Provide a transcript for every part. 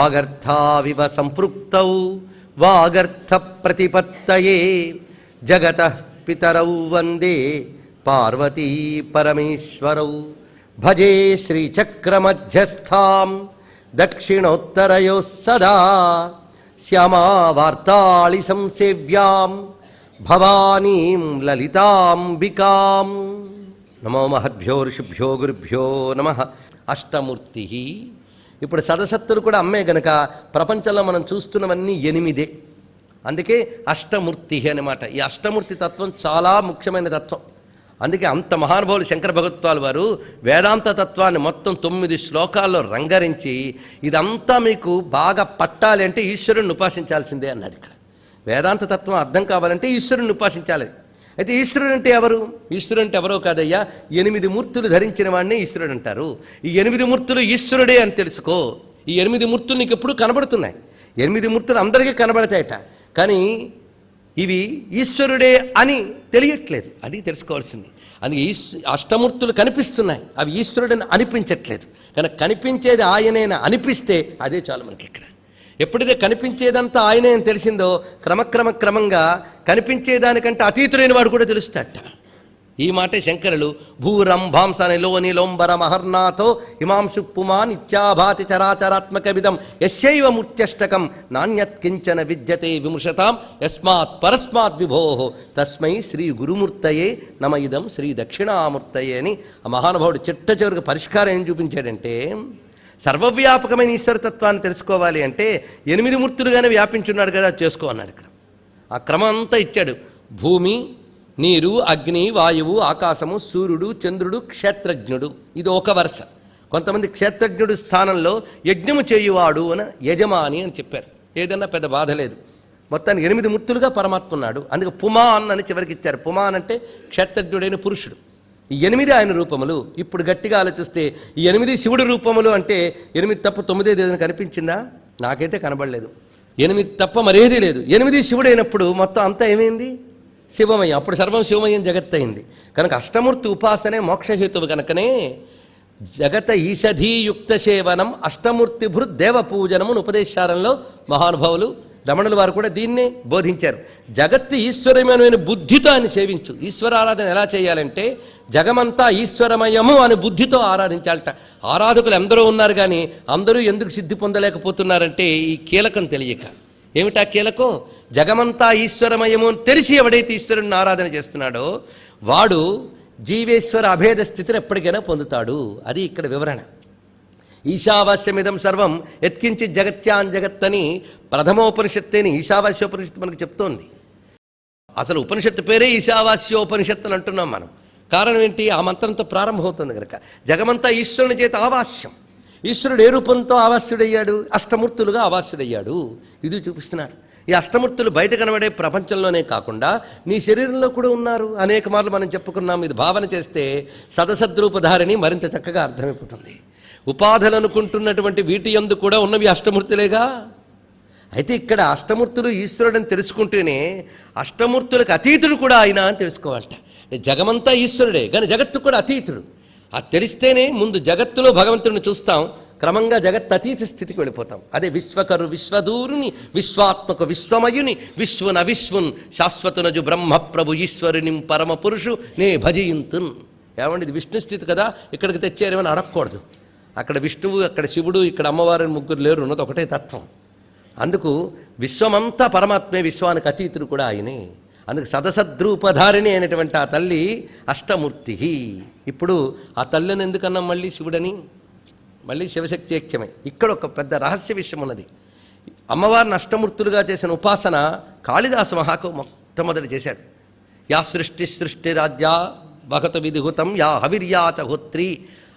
వాగర్థావివ సంపృక్తౌ వాగర్థ ప్రతిపత్తయే జగతః పితరౌ వందే పార్వతీ పరమేశ్వరౌ భజే శ్రీచక్రమధ్యస్థాం దక్షిణోత్తరయోః సదా శ్యామావార్తాళి సంసేవ్యాం భవానీం లలితాంబికాం. నమో మహద్భ్యో ఋషిభ్యో గురుభ్యో నమః. అష్టమూర్తి. ఇప్పుడు సదసత్తులు కూడా అమ్మే గనక ప్రపంచంలో మనం చూస్తున్నవన్నీ 8. అందుకే అష్టమూర్తి అన్నమాట. ఈ అష్టమూర్తి తత్వం చాలా ముఖ్యమైన తత్వం. అందుకే అంత మహానుభావులు శంకర భగవత్పాల్ వారు వేదాంత తత్వాన్ని మొత్తం 9 శ్లోకాల్లో రంగరించి ఇదంతా మీకు బాగా పట్టాలి అంటే ఈశ్వరుని ఉపాసించాల్సిందే అన్నాడు. ఇక్కడ వేదాంత తత్వం అర్థం కావాలంటే ఈశ్వరుని ఉపాసించాలి. అయితే ఈశ్వరుడు అంటే ఎవరు? ఈశ్వరుడు అంటే ఎవరో కాదయ్యా, 8 మూర్తులు ధరించిన వాడిని ఈశ్వరుడు అంటారు. ఈ 8 మూర్తులు ఈశ్వరుడే అని తెలుసుకో. ఈ 8 మూర్తులు నీకు ఎప్పుడు కనబడుతున్నాయి. 8 మూర్తులు అందరికీ కనబడతాయట, కానీ ఇవి ఈశ్వరుడే అని తెలియట్లేదు. అది తెలుసుకోవాల్సింది. అందుకే అష్టమూర్తులు కనిపిస్తున్నాయి, అవి ఈశ్వరుడని అనిపించట్లేదు. కానీ కనిపించేది ఆయనేనా అనిపిస్తే అదే చాలు మనకి. ఇక్కడ ఎప్పుడైతే కనిపించేదంతా ఆయనే అని తెలిసిందో క్రమంగా కనిపించేదానికంటే అతీతుడైన వాడు కూడా తెలుస్తాడట. ఈ మాటే శంకరులు భూరంభాంసనిలో నిలోంబర మహర్నాథో హిమాంశు పుమాన్ ఇత్యాభాతి చరాచరాత్మక విధం యస్యైవ మూర్త్యష్టకం నాణ్యత్ కించన విద్యతే విమృశతాం యస్మాత్ పరస్మాత్ విభో తస్మై శ్రీ గురుమూర్తయే నమ ఇదం శ్రీ దక్షిణామూర్తయే అని ఆ మహానుభావుడు చిట్ట చివరికి పరిష్కారం ఏం చూపించాడంటే, సర్వవ్యాపకమైన ఈశ్వరతత్వాన్ని తెలుసుకోవాలి అంటే 8 మూర్తులుగానే వ్యాపించున్నాడు కదా, చేసుకో అన్నాడు. ఇక్కడ ఆ క్రమం అంతా ఇచ్చాడు. భూమి, నీరు, అగ్ని, వాయువు, ఆకాశము, సూర్యుడు, చంద్రుడు, క్షేత్రజ్ఞుడు. ఇది ఒక వరుస. కొంతమంది క్షేత్రజ్ఞుడు స్థానంలో యజ్ఞము చేయువాడు అని యజమాని అని చెప్పారు. ఏదన్నా పెద్ద బాధ లేదు. మొత్తాన్ని 8 మూర్తులుగా పరమాత్మ ఉన్నాడు. అందుకే పుమాన్ అని చివరికి ఇచ్చారు. పుమాన్ అంటే క్షేత్రజ్ఞుడైన పురుషుడు. ఈ 8 ఆయన రూపములు. ఇప్పుడు గట్టిగా ఆలోచిస్తే ఈ 8 శివుడి రూపములు అంటే 8 తప్ప 9 ఏదైనా కనిపించిందా? నాకైతే కనబడలేదు. 8 తప్ప మరేదీ లేదు. 8 శివుడు అయినప్పుడు మొత్తం అంతా ఏమైంది? శివమయం. అప్పుడు సర్వం శివమయం జగత్ అయింది. కనుక అష్టమూర్తి ఉపాసనే మోక్షహేతువు. కనుకనే జగత ఈషధీయుక్త సేవనం అష్టమూర్తి భృత్ దేవ పూజనమును ఉపదేశారంలో మహానుభావులు రమణుల వారు కూడా దీన్నే బోధించారు. జగత్తు ఈశ్వరమయమైన బుద్ధితో ఆయన సేవించు. ఈశ్వరారాధన ఎలా చేయాలంటే జగమంతా ఈశ్వరమయము అని బుద్ధితో ఆరాధించాలట. ఆరాధకులు ఎందరో ఉన్నారు, కానీ అందరూ ఎందుకు సిద్ధి పొందలేకపోతున్నారంటే ఈ కీలకం తెలియక. ఏమిటా కీలకం? జగమంతా ఈశ్వరమయము అని తెలిసి ఎవడైతే ఈశ్వరుని ఆరాధన చేస్తున్నాడో వాడు జీవేశ్వర అభేద స్థితిని ఎప్పటికైనా పొందుతాడు. అది ఇక్కడ వివరణ. ఈశావాస్యమిదం సర్వం ఎత్కించి జగత్యాన్ జగత్ అని ప్రథమోపనిషత్తేని ఈశావాస్యోపనిషత్తు మనకు చెప్తోంది. అసలు ఉపనిషత్తు పేరే ఈశావాస్యోపనిషత్తు అని అంటున్నాం మనం. కారణం ఏంటి? ఆ మంత్రంతో ప్రారంభమవుతుంది కనుక. జగమంతా ఈశ్వరుని చేత ఆవాస్యం. ఈశ్వరుడు ఏ రూపంతో ఆవాస్యుడయ్యాడు? అష్టమూర్తులుగా ఆవాస్యుడయ్యాడు. ఇది చూపిస్తున్నారు. ఈ అష్టమూర్తులు బయట కనబడే ప్రపంచంలోనే కాకుండా నీ శరీరంలో కూడా ఉన్నారు. అనేక మార్లు మనం చెప్పుకున్నాం. ఇది భావన చేస్తే సదసద్రూపధారిణి మరింత చక్కగా అర్థమైపోతుంది. ఉపాధులు అనుకుంటున్నటువంటి వీటి యందు కూడా ఉన్నవి అష్టమూర్తులేగా. అయితే ఇక్కడ అష్టమూర్తులు ఈశ్వరుడని తెలుసుకుంటేనే అష్టమూర్తులకు అతీతుడు కూడా ఆయన అని తెలుసుకోవాలట. జగమంతా ఈశ్వరుడే, కానీ జగత్తు కూడా అతీతుడు. అది తెలిస్తేనే ముందు జగత్తులో భగవంతుడిని చూస్తాం, క్రమంగా జగత్ అతీత స్థితికి వెళ్ళిపోతాం. అదే విశ్వకరు విశ్వదూరుని విశ్వాత్మక విశ్వమయుని విశ్వన విశ్వన్ శాశ్వతనజు బ్రహ్మ ప్రభు ఈశ్వరుని పరమ పురుషు నే భజయింతున్. ఏమండి, ఇది విష్ణు స్థితి కదా, ఇక్కడికి తెచ్చారేమని అడగకూడదు. అక్కడ విష్ణువు, అక్కడ శివుడు, ఇక్కడ అమ్మవారిని ముగ్గురు లేరు, ఉన్నది ఒకటే తత్వం. అందుకు విశ్వమంతా పరమాత్మే, విశ్వానికి అతీతుడు కూడా ఆయనే. అందుకు సదసద్రూపధారిణి అయినటువంటి ఆ తల్లి అష్టమూర్తి. ఇప్పుడు ఆ తల్లిని ఎందుకన్నాం మళ్ళీ శివుడని? మళ్ళీ శివశక్తి ఐక్యమే. ఇక్కడ ఒక పెద్ద రహస్య విషయం ఉన్నది. అమ్మవారిని అష్టమూర్తులుగా చేసిన ఉపాసన కాళిదాసు మహాకవి మొట్టమొదటి చేశాడు. యా సృష్టి రాజ్యా భగత విధిహుతం యా హవిర్యాచ హోత్రి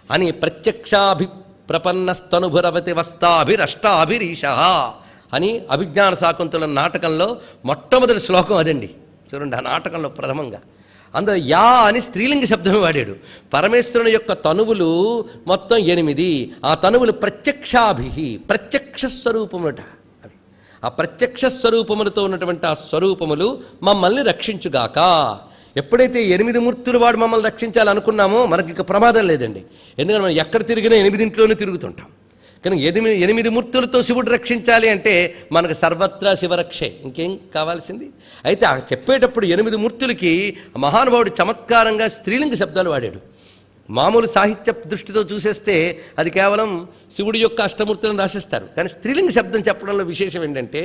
అని ప్రత్యక్షాభిప్రపన్నస్తనుభురవతి వస్తాభిరష్టాభిరీష అని అభిజ్ఞాన శాకుంతల నాటకంలో మొట్టమొదటి శ్లోకం అదండి. చూడండి, ఆ నాటకంలో ప్రథమంగా అందులో యా అని స్త్రీలింగ శబ్దమే వాడాడు. పరమేశ్వరుని యొక్క తనువులు మొత్తం 8. ఆ తనువులు ప్రత్యక్ష స్వరూపములట. అవి ఆ ప్రత్యక్ష స్వరూపములతో ఉన్నటువంటి ఆ స్వరూపములు మమ్మల్ని రక్షించుగాక. ఎప్పుడైతే 8 మూర్తులు వాడు మమ్మల్ని రక్షించాలనుకున్నామో మనకి ఇక ప్రమాదం లేదండి. ఎందుకంటే మనం ఎక్కడ తిరిగినా 8 తిరుగుతుంటాం. కానీ 8 మూర్తులతో శివుడు రక్షించాలి అంటే మనకు సర్వత్రా శివరక్షే, ఇంకేం కావాల్సింది. అయితే ఆ చెప్పేటప్పుడు 8 మూర్తులకి మహానుభావుడు చమత్కారంగా స్త్రీలింగ శబ్దాలు వాడాడు. మామూలు సాహిత్య దృష్టితో చూసేస్తే అది కేవలం శివుడి యొక్క అష్టమూర్తులను రాసేస్తారు. కానీ స్త్రీలింగ శబ్దం చెప్పడంలో విశేషం ఏంటంటే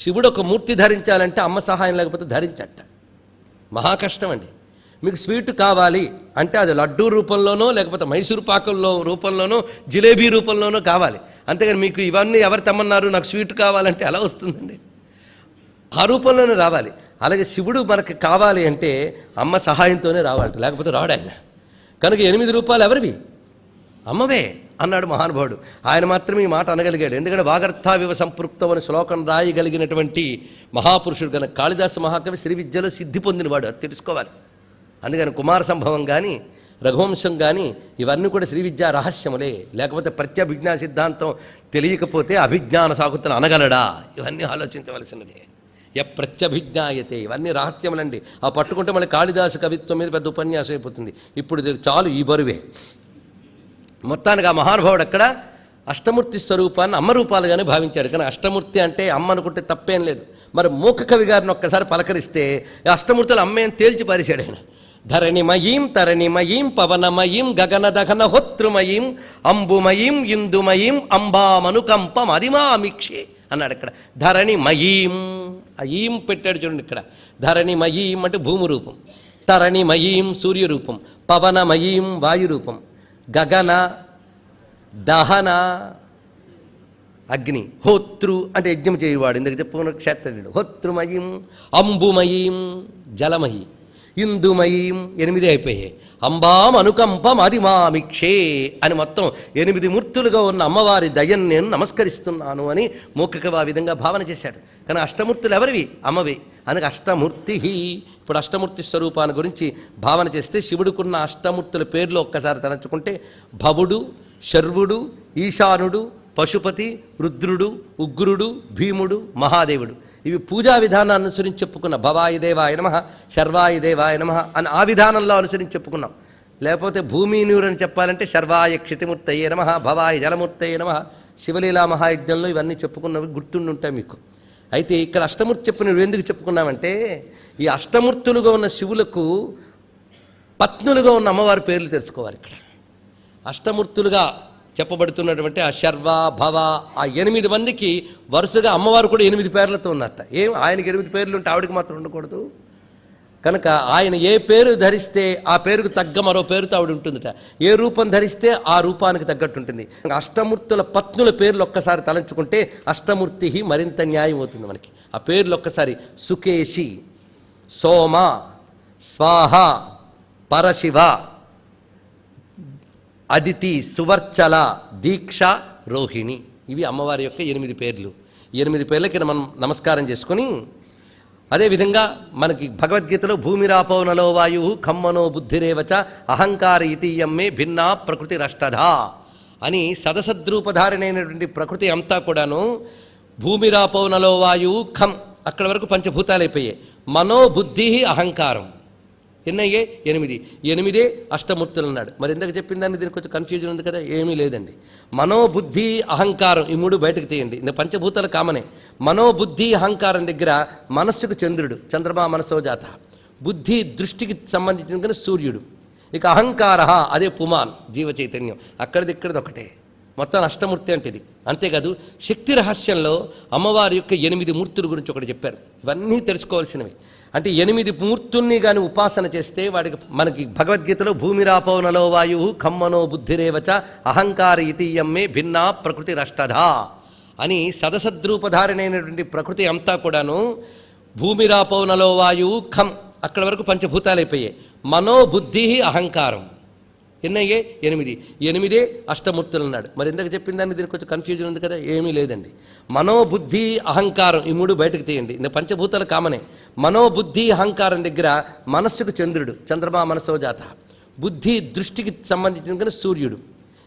శివుడు ఒక మూర్తి ధరించాలంటే అమ్మ సహాయం లేకపోతే ధరించట. మహా కష్టం అండి. మీకు స్వీట్ కావాలి అంటే అది లడ్డూ రూపంలోనో లేకపోతే మైసూరు పాకంలో రూపంలోనో జిలేబీ రూపంలోనో కావాలి. అంతేగాని మీకు ఇవన్నీ ఎవరు తెమ్మన్నారు నాకు స్వీట్ కావాలంటే ఎలా వస్తుందండి? ఆ రూపంలోనే రావాలి. అలాగే శివుడు మనకి కావాలి అంటే అమ్మ సహాయంతోనే రావాలి, లేకపోతే రాడు ఆయన. కనుక 8 రూపాయలు ఎవరివి? అమ్మవే అన్నాడు మహానుభావుడు. ఆయన మాత్రమే ఈ మాట అనగలిగాడు. ఎందుకంటే వాగర్థావివ సంపృక్తం అని శ్లోకం రాయగలిగినటువంటి మహాపురుషుడు కనుక కాళిదాస మహాకవి శ్రీ విద్యలో సిద్ధి పొందినవాడు, అది తెలుసుకోవాలి. అందుకని కుమార సంభవం కానీ రఘువంశం కానీ ఇవన్నీ కూడా శ్రీ విద్యా రహస్యములే. లేకపోతే ప్రత్యభిజ్ఞా సిద్ధాంతం తెలియకపోతే అభిజ్ఞాన సాకుతను అనగలడా? ఇవన్నీ ఆలోచించవలసినదే. ప్రత్యభిజ్ఞాయతే, ఇవన్నీ రహస్యములండి. ఆ పట్టుకుంటే మళ్ళీ కాళిదాసు కవిత్వం మీద పెద్ద ఉపన్యాసం అయిపోతుంది. ఇప్పుడు చాలు ఈ బరువే. మొత్తానికి ఆ మహానుభావుడు అక్కడ అష్టమూర్తి స్వరూపాన్ని అమ్మ రూపాలుగానే భావించాడు. కానీ అష్టమూర్తి అంటే అమ్మ అనుకుంటే తప్పేం లేదు. మరి మూక కవి గారిని ఒక్కసారి పలకరిస్తే అష్టమూర్తులు అమ్మేని తేల్చి పారేశాడు ఆయన. ధరణిమయీం తరణిమయీం పవనమయీం గగనదహన హోతృమయీం అంబుమయీం ఇందుమయీం అంబామనుకంపం అదిమామిక్షే అన్నాడు. ఇక్కడ ధరణిమయీం, ఆ ఈం పెట్టాడు చూడండి. ఇక్కడ ధరణిమయీం అంటే భూమి రూపం, తరణిమయీం సూర్యరూపం, పవనమయీం వాయురూపం, గగన దహన అగ్ని, హోతృ అంటే యజ్ఞం చేయవాడు, ఇందుకు చెప్పుకున్న క్షేత్రుడు, హోతృమయీం, అంబుమయీం జలమయీ, ఇందుమయీం 8 అయిపోయాయి, అంబాం అనుకంపం అదిమామిక్షే అని మొత్తం 8 మూర్తులుగా ఉన్న అమ్మవారి దయను నేను నమస్కరిస్తున్నాను అని మోక్షకవి ఆ విధంగా భావన చేశాడు. కానీ అష్టమూర్తులు ఎవరివి? అమ్మవి. అందుకే అష్టమూర్తి. ఇప్పుడు అష్టమూర్తి స్వరూపాన్ని గురించి భావన చేస్తే శివుడుకున్న అష్టమూర్తుల పేర్లు ఒక్కసారి తలంచుకుంటే భవుడు, శర్వుడు, ఈశానుడు, పశుపతి, రుద్రుడు, ఉగ్రుడు, భీముడు, మహాదేవుడు. ఇవి పూజా విధానాన్ని అనుసరించి చెప్పుకున్నాం. భవాయ దేవాయ నమః, శర్వాయ దేవాయ నమః అని ఆ విధానంలో అనుసరించి చెప్పుకున్నాం. లేకపోతే భూమి నీరు అని చెప్పాలంటే శర్వాయ క్షితిమూర్తయే నమః, భవాయ జలమూర్తయే నమః. శివలీలా మహాయజ్ఞంలో ఇవన్నీ చెప్పుకున్నవి గుర్తుండుంటాయి మీకు. అయితే ఇక్కడ అష్టమూర్తి చెప్పినవి ఎందుకు చెప్పుకున్నామంటే ఈ అష్టమూర్తులుగా ఉన్న శివులకు పత్నులుగా ఉన్న అమ్మవారి పేర్లు తెలుసుకోవాలి. ఇక్కడ అష్టమూర్తులుగా చెప్పబడుతున్నటువంటి ఆ శర్వ భవ ఆ 8 మందికి వరుసగా అమ్మవారు కూడా 8 పేర్లతో ఉన్నట్ట. ఆయనకి 8 పేర్లు ఉంటే ఆవిడికి మాత్రం ఉండకూడదు. కనుక ఆయన ఏ పేరు ధరిస్తే ఆ పేరుకు తగ్గ మరో పేరుతో ఆవిడ ఉంటుందట. ఏ రూపం ధరిస్తే ఆ రూపానికి తగ్గట్టు ఉంటుంది. అష్టమూర్తుల పత్నుల పేర్లు ఒక్కసారి తలంచుకుంటే అష్టమూర్తి మరింత న్యాయం అవుతుంది మనకి. ఆ పేర్లు ఒక్కసారి సుకేశి, సోమ, స్వాహ, పరశివ, అదితి, సువర్చల, దీక్ష, రోహిణి. ఇవి అమ్మవారి యొక్క 8 పేర్లు. 8 పేర్లకి మనం నమస్కారం చేసుకొని అదేవిధంగా మనకి భగవద్గీతలో భూమిరాపౌనలో వాయు ఖమ్మనో బుద్ధిరేవచ అహంకార ఇతీయమ్మే భిన్నా ప్రకృతి రష్టధా అని సదసద్రూపధారణైనటువంటి ప్రకృతి అంతా కూడాను భూమిరాపౌనలో వాయు ఖం అక్కడ వరకు పంచభూతాలు అయిపోయాయి. మనోబుద్ధి అహంకారం ఎన్నయ్యే 8. 8 అష్టమూర్తులు అన్నాడు. మరి ఎందుకు చెప్పిందని దీనికి కొంచెం కన్ఫ్యూజన్ ఉంది కదా. ఏమీ లేదండి. మనోబుద్ధి అహంకారం ఈ 3 బయటకు తీయండి. ఇంత పంచభూతాలు కామనే. మనోబుద్ధి అహంకారం దగ్గర మనస్సుకు చంద్రుడు, చంద్రమా మనసో జాత. బుద్ధి దృష్టికి సంబంధించిన కనుక సూర్యుడు. ఇక అహంకార అదే పుమాన్ జీవ చైతన్యం. అక్కడిది ఇక్కడిది ఒకటే. మొత్తం అష్టమూర్తి అంటే ఇది. అంతేకాదు శక్తి రహస్యంలో అమ్మవారి యొక్క 8 మూర్తుల గురించి ఒకటి చెప్పారు. ఇవన్నీ తెలుసుకోవాల్సినవి. అంటే 8 మూర్తుల్ని కానీ ఉపాసన చేస్తే వాడికి మనకి భగవద్గీతలో భూమిరాపౌనలో వాయు ఖమ్మనో బుద్ధిరేవచ అహంకార ఇతీయమ్మే భిన్నా ప్రకృతి రష్టధా అని సదసద్రూపధారణైనటువంటి ప్రకృతి అంతా కూడాను భూమిరాపౌనలో వాయు ఖం అక్కడ వరకు పంచభూతాలు అయిపోయాయి. మనోబుద్ధి అహంకారం ఎన్నయ్యే 8. 8 అష్టమూర్తులు అన్నాడు. మరి ఎందుకు చెప్పిందని దీనికి కొంచెం కన్ఫ్యూజన్ ఉంది కదా. ఏమీ లేదండి. మనోబుద్ధి అహంకారం ఈ 3 బయటకు తీయండి. ఇంత పంచభూతాలు కామనే. మనోబుద్ధి అహంకారం దగ్గర మనస్సుకు చంద్రుడు, చంద్రమా మనసో జాత. బుద్ధి దృష్టికి సంబంధించిన కనుక సూర్యుడు.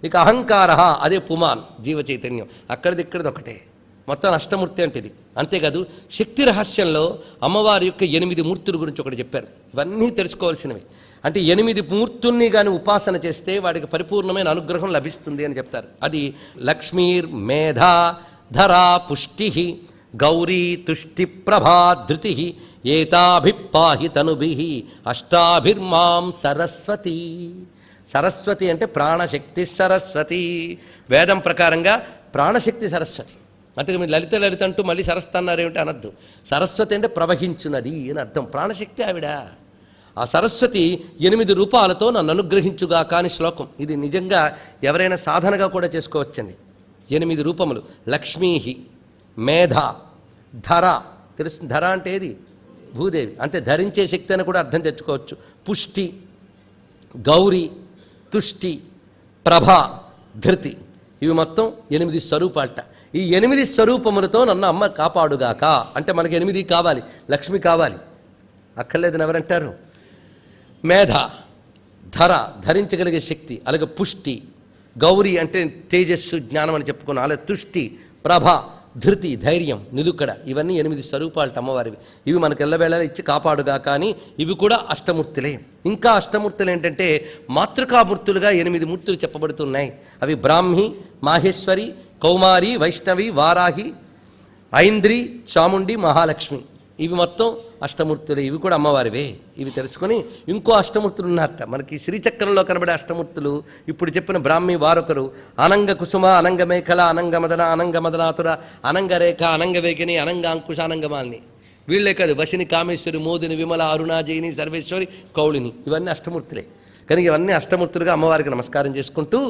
ఇక అహంకార అదే పుమాన్ జీవ చైతన్యం. అక్కడిది ఇక్కడిది ఒకటే. మొత్తం అష్టమూర్తి అంటే ఇది. అంతేకాదు శక్తి రహస్యంలో అమ్మవారి యొక్క 8 మూర్తుల గురించి ఒకటి చెప్పారు. ఇవన్నీ తెలుసుకోవాల్సినవి. అంటే 8 మూర్తుల్ని కానీ ఉపాసన చేస్తే వాడికి పరిపూర్ణమైన అనుగ్రహం లభిస్తుంది అని చెప్తారు. అది లక్ష్మీర్ మేధా ధరా పుష్టి గౌరీ తుష్టి ప్రభా ధృతి ఏతాభిపాహి తనుభి అష్టాభిర్మాం సరస్వతి. సరస్వతి అంటే ప్రాణశక్తి సరస్వతి. వేదం ప్రకారంగా ప్రాణశక్తి సరస్వతి. అంటే మీరు లలిత లలిత అంటూ మళ్ళీ సరస్వతి అన్నారేమిటి అనద్దు. సరస్వతి అంటే ప్రవహించున్నది అని అర్థం. ప్రాణశక్తి ఆవిడ. ఆ సరస్వతి 8 రూపాలతో నన్ను అనుగ్రహించుగా కాని శ్లోకం. ఇది నిజంగా ఎవరైనా సాధనగా కూడా చేసుకోవచ్చండి. 8 రూపములు. లక్ష్మీ మేధ ధర. తెలుస్తుంది ధర అంటే ఏది? భూదేవి. అంటే ధరించే శక్తి అని కూడా అర్థం తెచ్చుకోవచ్చు. పుష్టి గౌరీ తుష్టి ప్రభ ధృతి. ఇవి మొత్తం 8 స్వరూపాలట. ఈ 8 స్వరూపములతో నన్ను అమ్మ కాపాడుగాక. అంటే మనకి 8 కావాలి. లక్ష్మి కావాలి, అక్కర్లేదని ఎవరంటారు? మేధ ధర ధరించగలిగే శక్తి, అలాగే పుష్టి గౌరీ అంటే తేజస్సు జ్ఞానం అని చెప్పుకున్నాం, అలాగే తుష్టి ప్రభ ధృతి ధైర్యం నిలుకడ. ఇవన్నీ 8 స్వరూపాలట అమ్మవారివి. ఇవి మనకు ఎల్లవేళ ఇచ్చి కాపాడుగా. కానీ ఇవి కూడా అష్టమూర్తులే. ఇంకా అష్టమూర్తులు ఏంటంటే మాతృకామూర్తులుగా 8 మూర్తులు చెప్పబడుతున్నాయి. అవి బ్రాహ్మి మాహేశ్వరి కౌమారి వైష్ణవి వారాహి ఐంద్రి చాముండి మహాలక్ష్మి. ఇవి మొత్తం అష్టమూర్తులే. ఇవి కూడా అమ్మవారివే. ఇవి తెలుసుకొని ఇంకో అష్టమూర్తులు ఉన్నారట మనకి శ్రీచక్రంలో కనబడే అష్టమూర్తులు. ఇప్పుడు చెప్పిన బ్రాహ్మి వారొకరు. అనంగ కుసుమ అనంగ మేఖల అనంగ మదన అనంగ మదనాతుర అనంగరేఖ అనంగ వేగిని అనంగ అంకుశ అనంగమాలిని. వీళ్ళే కాదు, వశిని కామేశ్వరి మోదిని విమల అరుణాజయిని సర్వేశ్వరి కౌళిని. ఇవన్నీ అష్టమూర్తులే. కనుక ఇవన్నీ అష్టమూర్తులుగా అమ్మవారికి నమస్కారం చేసుకుంటూ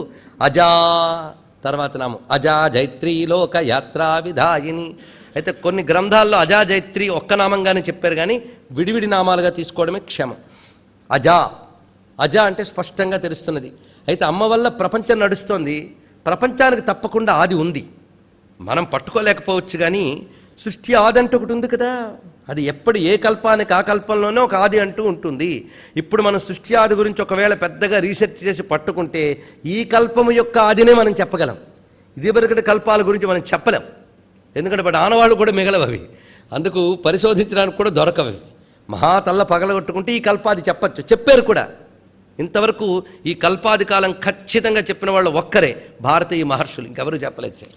అజా తర్వాత నామం అజా జైత్రీ లోక యాత్రా విధాయిని. అయితే కొన్ని గ్రంథాల్లో అజా జైత్రి ఒక్క నామంగానే చెప్పారు, కానీ విడివిడి నామాలుగా తీసుకోవడమే క్షేమం. అజా అజా అంటే స్పష్టంగా తెలుస్తున్నది. అయితే అమ్మ వల్ల ప్రపంచం నడుస్తోంది. ప్రపంచానికి తప్పకుండా ఆది ఉంది, మనం పట్టుకోలేకపోవచ్చు. కానీ సృష్టి ఆది అంటూ ఒకటి ఉంది కదా. అది ఎప్పుడు ఏ కల్పానికి ఆ కల్పంలోనే ఒక ఆది అంటూ ఉంటుంది. ఇప్పుడు మనం సృష్టి ఆది గురించి ఒకవేళ పెద్దగా రీసెర్చ్ చేసి పట్టుకుంటే ఈ కల్పము యొక్క ఆదినే మనం చెప్పగలం. ఇదివరకటి కల్పాల గురించి మనం చెప్పలేం, ఎందుకంటే బట్ ఆనవాళ్ళు కూడా మిగలవవి. అందుకు పరిశోధించడానికి కూడా దొరకవి. మహాతల్ల పగలగొట్టుకుంటే ఈ కల్పాది చెప్పచ్చు, చెప్పారు కూడా. ఇంతవరకు ఈ కల్పాది కాలం ఖచ్చితంగా చెప్పిన వాళ్ళు ఒక్కరే, భారతీయ మహర్షులు, ఇంకెవరూ చెప్పలేదు.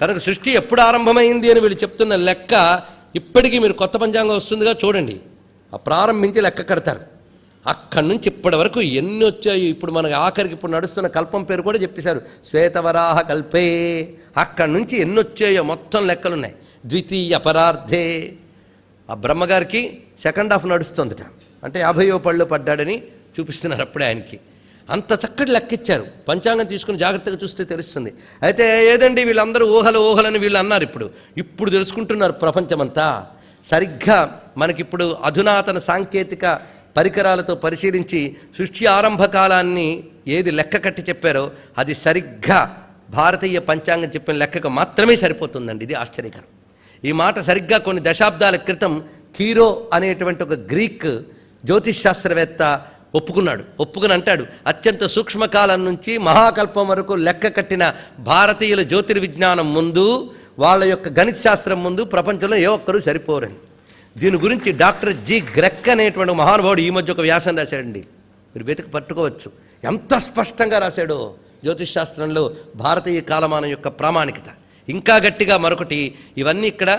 కనుక సృష్టి ఎప్పుడు ఆరంభమైంది అని వీళ్ళు చెప్తున్న లెక్క ఇప్పటికీ మీరు కొత్త పంచాంగం వస్తుందిగా చూడండి, ఆ ప్రారంభించి లెక్క కడతారు. అక్కడి నుంచి ఇప్పటి వరకు ఎన్ని వచ్చాయి. ఇప్పుడు మనకు ఆఖరికి ఇప్పుడు నడుస్తున్న కల్పం పేరు కూడా చెప్పేశారు, శ్వేతవరాహ కల్పే. అక్కడి నుంచి ఎన్ని వచ్చాయో మొత్తం లెక్కలున్నాయి. ద్వితీయ పరార్థే ఆ బ్రహ్మగారికి సెకండ్ హాఫ్ నడుస్తుందట, అంటే 50వ పళ్ళు పడ్డాడని చూపిస్తున్నారు అప్పుడే ఆయనకి. అంత చక్కటి లెక్కిచ్చారు. పంచాంగం తీసుకుని జాగ్రత్తగా చూస్తే తెలుస్తుంది. అయితే ఏదండి వీళ్ళందరూ ఊహలని వీళ్ళు అన్నారు. ఇప్పుడు తెలుసుకుంటున్నారు ప్రపంచమంతా. సరిగ్గా మనకిప్పుడు అధునాతన సాంకేతిక పరికరాలతో పరిశీలించి సృష్టి ఆరంభ కాలాన్ని ఏది లెక్క కట్టి చెప్పారో అది సరిగ్గా భారతీయ పంచాంగం చెప్పిన లెక్కకు మాత్రమే సరిపోతుందండి. ఇది ఆశ్చర్యకరం. ఈ మాట సరిగ్గా కొన్ని దశాబ్దాల క్రితం కీరో అనేటువంటి ఒక గ్రీక్ జ్యోతిష్ శాస్త్రవేత్త ఒప్పుకుని అంటాడు, అత్యంత సూక్ష్మకాలం నుంచి మహాకల్పం వరకు లెక్క కట్టిన భారతీయుల జ్యోతిర్విజ్ఞానం ముందు, వాళ్ళ యొక్క గణిత శాస్త్రం ముందు ప్రపంచంలో ఏ ఒక్కరూ సరిపోరని. దీని గురించి డాక్టర్ జి గ్రెక్ అనేటువంటి మహానుభావుడు ఈ మధ్య ఒక వ్యాసం రాశాడండి. మీరు వెతికి పట్టుకోవచ్చు ఎంత స్పష్టంగా రాశాడో జ్యోతిష్ శాస్త్రంలో భారతీయ కాలమానం యొక్క ప్రామాణికత. ఇంకా గట్టిగా మరొకటి, ఇవన్నీ ఇక్కడ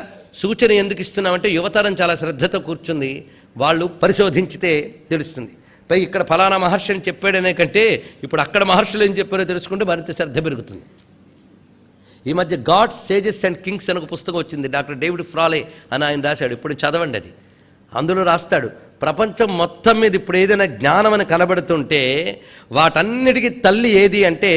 సూచన ఎందుకు ఇస్తున్నామంటే యువతరం చాలా శ్రద్ధతో కూర్చుంది, వాళ్ళు పరిశోధించితే తెలుస్తుంది. పై ఇక్కడ ఫలానా మహర్షి అని చెప్పాడనే కంటే ఇప్పుడు అక్కడ మహర్షులు ఏం చెప్పారో తెలుసుకుంటే మరింత శ్రద్ధ పెరుగుతుంది. ఈ మధ్య గాడ్స్ సేజెస్ అండ్ కింగ్స్ అని ఒక పుస్తకం వచ్చింది, డాక్టర్ డేవిడ్ ఫ్రాలే అని ఆయన రాశాడు. ఇప్పుడు చదవండి అది. అందులో రాస్తాడు, ప్రపంచం మొత్తం మీద ఇప్పుడు ఏదైనా జ్ఞానం అని కనబడుతుంటే వాటన్నిటికీ తల్లి ఏది అంటే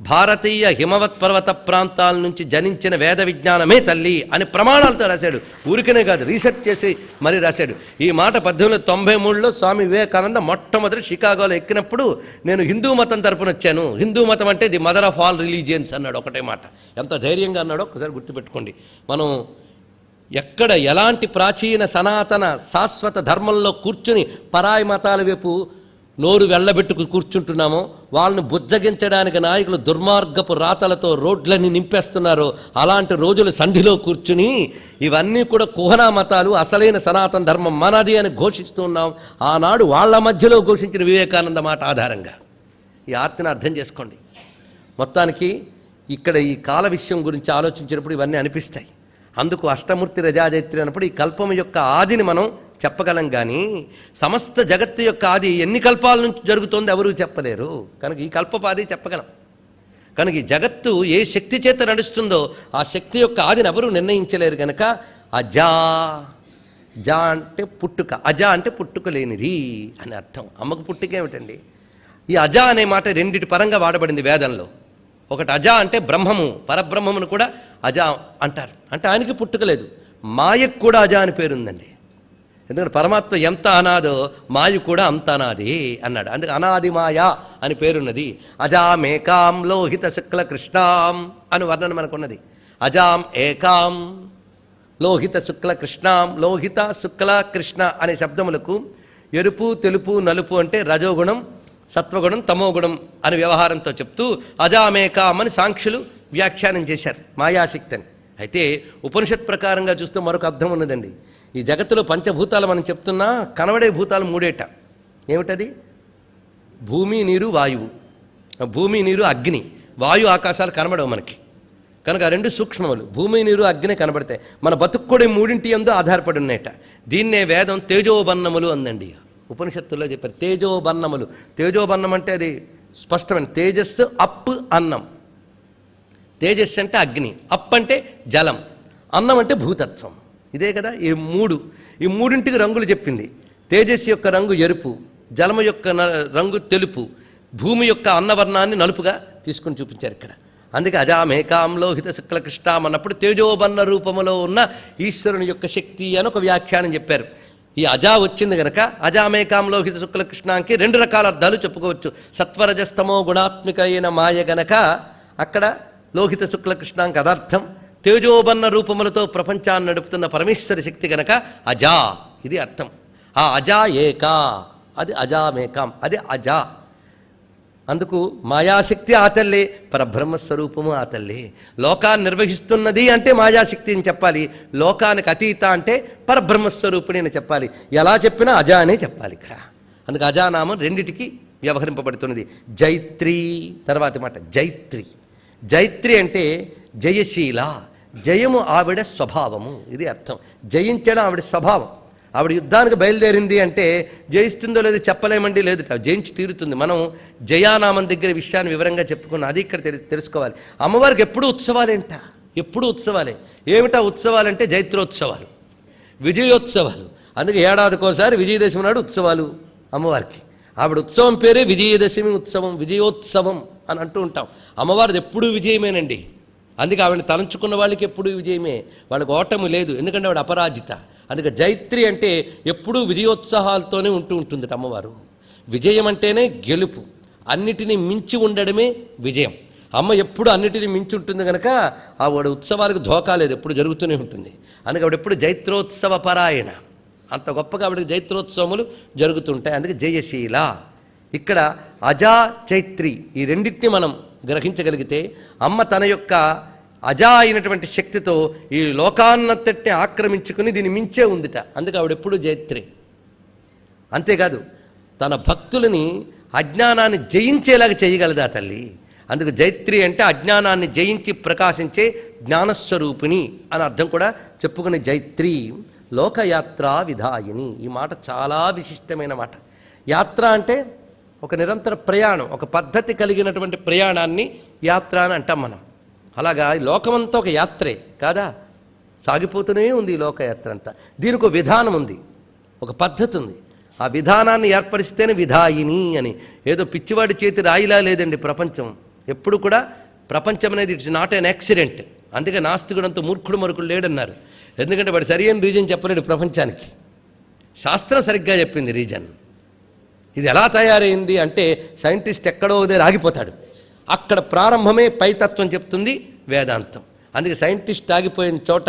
భారతీయ హిమవత్ పర్వత ప్రాంతాల నుంచి జనించిన వేద విజ్ఞానమే తల్లి అని ప్రమాణాలతో రాశాడు. ఊరికనే కాదు, రీసెర్చ్ చేసి మరీ రాశాడు. ఈ మాట 1893లో స్వామి వివేకానంద మొట్టమొదటి షికాగోలో ఎక్కినప్పుడు నేను హిందూ మతం తరపున వచ్చాను, హిందూ మతం అంటే the mother of all religions అన్నాడు. ఒకటే మాట. ఎంత ధైర్యంగా అన్నాడో ఒకసారి గుర్తుపెట్టుకోండి. మనం ఎక్కడ ఎలాంటి ప్రాచీన సనాతన శాశ్వత ధర్మంలో కూర్చుని పరాయి మతాల వైపు నోరు వెళ్ళబెట్టుకు కూర్చుంటున్నామో వాళ్ళని బుజ్జగించడానికి నాయకులు దుర్మార్గపు రాతలతో రోడ్లని నింపేస్తున్నారో అలాంటి రోజులు సంధిలో కూర్చుని ఇవన్నీ కూడా కుహనా మతాలు, అసలైన సనాతన ధర్మం మనది అని ఘోషిస్తూ ఉన్నాం. ఆనాడు వాళ్ళ మధ్యలో ఘోషించిన వివేకానంద మాట ఆధారంగా ఈ ఆర్తిని అర్థం చేసుకోండి. మొత్తానికి ఇక్కడ ఈ కాల విషయం గురించి ఆలోచించినప్పుడు ఇవన్నీ అనిపిస్తాయి. అందుకు అష్టమూర్తి రజాజైత్రి అన్నప్పుడు ఈ కల్పం యొక్క ఆదిని మనం చెప్పగలం. కానీ సమస్త జగత్తు యొక్క ఆది ఎన్ని కల్పాల నుంచి జరుగుతోంది ఎవరూ చెప్పలేరు. కనుక ఈ కల్పపాది చెప్పగలం. కనుక ఈ జగత్తు ఏ శక్తి చేత నడుస్తుందో ఆ శక్తి యొక్క ఆదిని ఎవరూ నిర్ణయించలేరు. కనుక అజా, జా అంటే పుట్టుక, అజా అంటే పుట్టుక లేనిది అని అర్థం. అమ్మకు పుట్టుక ఏమిటండి? ఈ అజా అనే మాట రెండిటి పరంగా వాడబడింది వేదంలో. ఒకటి అజా అంటే బ్రహ్మము, పరబ్రహ్మమును కూడా అజా అంటారు. అంటే ఆయనకి పుట్టుక లేదు. మాయకు కూడా అజా అని పేరుందండి. ఎందుకంటే పరమాత్మ ఎంత అనాదో మాయ కూడా అంత అనాది అన్నాడు. అందుకే అనాది మాయ అని పేరున్నది. అజాం ఏకాం లోహిత శుక్ల కృష్ణాం అని వర్ణన మనకున్నది. అజాం ఏకాం లోహిత శుక్ల కృష్ణాం. లోహిత శుక్ల కృష్ణ అనే శబ్దములకు ఎరుపు, తెలుపు, నలుపు అంటే రజోగుణం, సత్వగుణం, తమోగుణం అని వ్యవహారంతో చెప్తూ అజామేకాం అని సాంఖ్యులు వ్యాఖ్యానం చేశారు మాయాశక్తిని. అయితే ఉపనిషత్ ప్రకారంగా చూస్తే మరొక అర్థం ఉన్నదండి. ఈ జగత్తులో పంచభూతాలు మనం చెప్తున్నా కనబడే భూతాలు మూడేట. ఏమిటది? భూమి, నీరు, వాయువు. భూమి, నీరు, అగ్ని. వాయు, ఆకాశాలు కనబడవు మనకి. కనుక ఆ రెండు సూక్ష్మములు భూమి, నీరు, అగ్ని కనబడతాయి. మన బతుకు కూడా మూడింటి యందు ఆధారపడి ఉన్నాయట. దీన్నే వేదం తేజోబన్నములు అందండి. ఉపనిషత్తుల్లో చెప్పారు తేజోబన్నములు. తేజోబన్నం అంటే అది స్పష్టమైన తేజస్సు, అప్, అన్నం. తేజస్సు అంటే అగ్ని, అప్ అంటే జలం, అన్నం అంటే భూతత్వం. ఇదే కదా ఈ మూడింటికి రంగులు చెప్పింది. తేజస్సు యొక్క రంగు ఎరుపు, జలము యొక్క రంగు తెలుపు, భూమి యొక్క అన్నవర్ణాన్ని నలుపుగా తీసుకుని చూపించారు ఇక్కడ. అందుకే అజామేకాం లోహిత శుక్ల కృష్ణాం అన్నప్పుడు తేజోబన్న రూపములో ఉన్న ఈశ్వరుని యొక్క శక్తి అని ఒక వ్యాఖ్యానం చెప్పారు. ఈ అజా వచ్చింది గనక అజామేకాం లోహిత శుక్ల కృష్ణాంకి రెండు రకాల అర్థాలు చెప్పుకోవచ్చు. సత్వరజస్తమో గుణాత్మిక అయిన మాయ గనక అక్కడ లోహిత శుక్ల కృష్ణాంకి అదర్థం. తేజోబన్న రూపములతో ప్రపంచాన్ని నడుపుతున్న పరమేశ్వర శక్తి గనక అజా, ఇది అర్థం. ఆ అజా ఏకా, అది అజామేకాం, అది అజా. అందుకు మాయాశక్తి ఆతల్లే, పరబ్రహ్మస్వరూపము ఆతల్లే. లోకాన్ని నిర్వహిస్తున్నది అంటే మాయాశక్తి అని చెప్పాలి. లోకానికి అతీత అంటే పరబ్రహ్మస్వరూపిణి అని చెప్పాలి. ఎలా చెప్పినా అజా అనే చెప్పాలి ఇక్కడ. అందుకు అజానామం రెండిటికి వ్యవహరింపబడుతున్నది. జైత్రి తర్వాతి మాట జైత్రి. జైత్రి అంటే జయశీల, జయము ఆవిడ స్వభావము, ఇది అర్థం. జయించడం ఆవిడ స్వభావం. ఆవిడ యుద్ధానికి బయలుదేరింది అంటే జయిస్తుందో లేదో చెప్పలేమండి, లేదు జయించి తీరుతుంది. మనం జయానామం దగ్గర విషయాన్ని వివరంగా చెప్పుకున్నాం, అది ఇక్కడ తెలుసుకోవాలి. అమ్మవారికి ఎప్పుడూ ఉత్సవాలేంట, ఎప్పుడూ ఉత్సవాలే. ఏమిటా ఉత్సవాలంటే జైత్రోత్సవాలు, విజయోత్సవాలు. అందుకే ఏడాదికోసారి విజయదశమి నాడు ఉత్సవాలు అమ్మవారికి. ఆవిడ ఉత్సవం పేరే విజయదశమి ఉత్సవం, విజయోత్సవం అని అంటూ ఉంటాం. అమ్మవారిది ఎప్పుడూ విజయమేనండి. అందుకే ఆవిడని తలంచుకున్న వాళ్ళకి ఎప్పుడూ విజయమే, వాళ్ళకి ఓటమి లేదు. ఎందుకంటే ఆవిడ అపరాజిత. అందుకే జైత్రి అంటే ఎప్పుడూ విజయోత్సాహాలతోనే ఉంటుంది అమ్మవారు. విజయం అంటేనే గెలుపు, అన్నిటినీ మించి ఉండడమే విజయం. అమ్మ ఎప్పుడు అన్నిటినీ మించి ఉంటుంది కనుక ఆవిడ ఉత్సవాలకు ధోకా లేదు, ఎప్పుడు జరుగుతూనే ఉంటుంది. అందుకే ఆవిడ ఎప్పుడు జైత్రోత్సవ పరాయణ, అంత గొప్పగా ఆవిడకి జైత్రోత్సవములు జరుగుతుంటాయి. అందుకే జయశీల. ఇక్కడ అజా చైత్రి ఈ రెండింటిని మనం గ్రహించగలిగితే అమ్మ తన యొక్క అజా అయినటువంటి శక్తితో ఈ లోకాన్నంతటిని ఆక్రమించుకుని దీన్ని మించే ఉందిట. అందుకే ఆవిడెప్పుడు జైత్రి. అంతేకాదు తన భక్తులని అజ్ఞానాన్ని జయించేలాగా చేయగలదా తల్లి. అందుకు జైత్రి అంటే అజ్ఞానాన్ని జయించి ప్రకాశించే జ్ఞానస్వరూపిణి అని అర్థం కూడా చెప్పుకునే జైత్రి. లోకయాత్ర విధాయిని, ఈ మాట చాలా విశిష్టమైన మాట. యాత్ర అంటే ఒక నిరంతర ప్రయాణం, ఒక పద్ధతి కలిగినటువంటి ప్రయాణాన్ని యాత్ర అని అంటాం మనం. అలాగా లోకమంతా ఒక యాత్రే కాదా, సాగిపోతూనే ఉంది ఈ లోకయాత్ర అంతా. దీనికి ఒక విధానం ఉంది, ఒక పద్ధతి ఉంది. ఆ విధానాన్ని ఏర్పరిస్తేనే విధాయిని అని. ఏదో పిచ్చివాడి చేతి రాయిలా లేదండి ప్రపంచం. ఎప్పుడు కూడా ప్రపంచం అనేది ఇట్స్ నాట్ ఎన్ యాక్సిడెంట్. అందుకే నాస్తికుడంతో మూర్ఖుడు మరొకడు లేడన్నారు. ఎందుకంటే వాడు సరి అయిన రీజన్ చెప్పలేడు ప్రపంచానికి. శాస్త్రం సరిగ్గా చెప్పింది రీజన్. ఇది ఎలా తయారైంది అంటే సైంటిస్ట్ ఎక్కడో దగ్గర ఆగిపోతాడు, అక్కడ ప్రారంభమే పైతత్వం చెప్తుంది వేదాంతం. అందుకే సైంటిస్ట్ ఆగిపోయిన చోట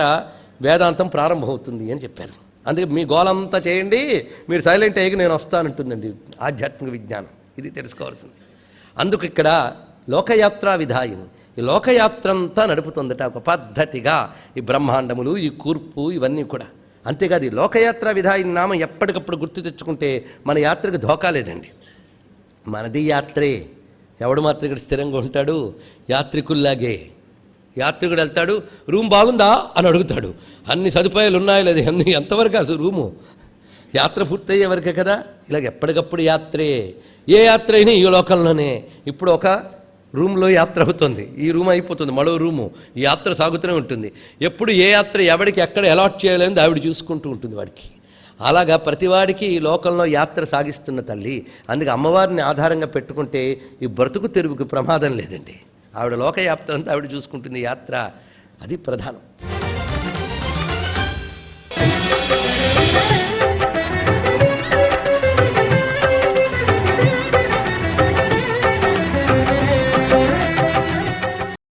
వేదాంతం ప్రారంభమవుతుంది అని చెప్పారు. అందుకే మీ గోలంతా చేయండి, మీరు సైలెంట్ అయ్యి నేను వస్తానంటుందండి ఆధ్యాత్మిక విజ్ఞానం. ఇది తెలుసుకోవాల్సింది. అందుకు ఇక్కడ లోకయాత్రా విధాయిని, ఈ లోకయాత్ర అంతా నడుపుతుందట ఒక పద్ధతిగా, ఈ బ్రహ్మాండములు, ఈ కూర్పు, ఇవన్నీ కూడా. అంతేకాదు ఈ లోకయాత్రా విధాయిని నామం ఎప్పటికప్పుడు గుర్తు తెచ్చుకుంటే మన యాత్రకు ధోకా లేదండి. మనది యాత్రే. ఎవడు మాత్రం ఇక్కడ స్థిరంగా ఉంటాడు? యాత్రికుల్లాగే. యాత్రికుడు వెళ్తాడు, రూమ్ బాగుందా అని అడుగుతాడు. అన్ని సదుపాయాలు ఉన్నాయో లేదు, ఎంతవరకు అసలు రూము? యాత్ర పూర్తయ్యే వరకే కదా. ఇలాగ ఎప్పటికప్పుడు యాత్రే. ఏ యాత్ర అయినా ఈ లోకంలోనే. ఇప్పుడు ఒక రూమ్లో యాత్ర అవుతుంది, ఈ రూమ్ అయిపోతుంది, మరో రూము, ఈ యాత్ర సాగుతూనే ఉంటుంది. ఎప్పుడు ఏ యాత్ర ఎవరికి ఎక్కడ అలాట్ చేయాలని ఆవిడ చూసుకుంటూ ఉంటుంది వాడికి. అలాగా ప్రతివాడికి ఈ లోకంలో యాత్ర సాగిస్తున్న తల్లి. అందుకే అమ్మవారిని ఆధారంగా పెట్టుకుంటే ఈ బ్రతుకు తెరువుకు ప్రమాదం లేదండి. ఆవిడ లోకయాత్ర అంతా ఆవిడ చూసుకుంటుంది. యాత్ర అది ప్రధానం.